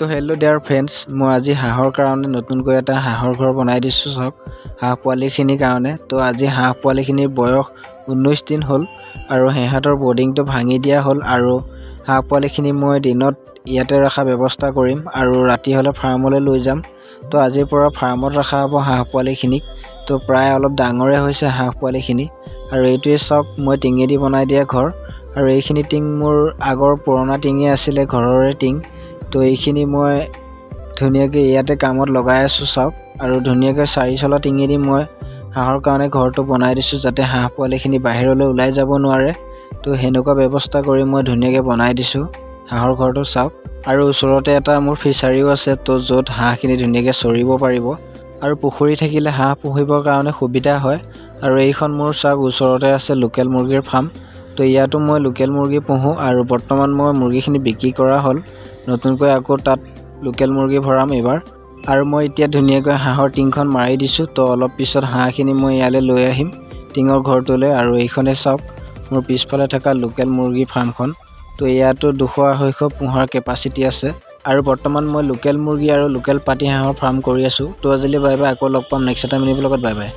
তো hello' dear friends, মই আজি হাঁহৰ কাৰণে নতুনকৈ এটা হাঁহৰ ঘৰ বনাই দিছোঁ। চাওক, হাঁহ পোৱালিখিনিৰ কাৰণে। তো আজি হাঁহ পোৱালিখিনিৰ বয়স 19 দিন হ'ল আৰু সিহঁতৰ বৰ্ডিংটো ভাঙি দিয়া হ'ল। আৰু হাঁহ পোৱালিখিনি মই দিনত ইয়াতে ৰখা ব্যৱস্থা কৰিম আৰু ৰাতি হ'লে ফাৰ্মলৈ লৈ যাম। তো আজিৰ পৰা ফাৰ্মত ৰখা হ'ব হাঁহ পোৱালিখিনিক। তো প্ৰায় অলপ ডাঙৰে হৈছে হাঁহ পোৱালিখিনি। আৰু এইটোৱে চাওক, মই টিঙেদি বনাই দিয়া ঘৰ। আৰু এইখিনি টিং মোৰ আগৰ পুৰণা টিঙে আছিলে, ঘৰৰে টিং। তো এইখিনি মই ধুনীয়াকৈ ইয়াতে কামত লগাই আছোঁ। চাওক, আৰু ধুনীয়াকৈ 4 চলা টিঙেদি মই হাঁহৰ কাৰণে ঘৰটো বনাই দিছোঁ, যাতে হাঁহ পোৱালিখিনি বাহিৰলৈ ওলাই যাব নোৱাৰে। তো সেনেকুৱা ব্যৱস্থা কৰি মই ধুনীয়াকৈ বনাই দিছোঁ হাঁহৰ ঘৰটো। চাওক, আৰু ওচৰতে এটা মোৰ ফিচাৰীও আছে, তো য'ত হাঁহখিনি ধুনীয়াকৈ চৰিব পাৰিব। আৰু পুখুৰী থাকিলে হাঁহ পুহিবৰ কাৰণে সুবিধা হয়। আৰু এইখন মোৰ চাওক, ওচৰতে আছে লোকেল মুৰ্গীৰ ফাৰ্ম। তো ইয়াতো মই লোকেল মুৰ্গী পুহোঁ আৰু বৰ্তমান মই মুৰ্গীখিনি বিক্ৰী কৰা হ'ল। নতুনকৈ আকৌ তাত লোকেল মুৰ্গী ভৰাম এইবাৰ। আৰু মই এতিয়া ধুনীয়াকৈ হাঁহৰ টিংখন মাৰি দিছোঁ। তো অলপ পিছত হাঁহখিনি মই ইয়ালৈ লৈ আহিম টিঙৰ ঘৰটোলৈ। আৰু এইখনে চাওক, মোৰ পিছফালে থকা লোকেল মুৰ্গী ফাৰ্মখন। তো ইয়াতো 200-250 পোহাৰ কেপাচিটি আছে। আৰু বৰ্তমান মই লোকেল মুৰ্গী আৰু লোকেল পাতি হাঁহৰ ফাৰ্ম কৰি আছোঁ। তো আজিলৈ বাই বাই, আকৌ লগ পাম নেক্সট এটা মিনি ব্লগত। Bye bye.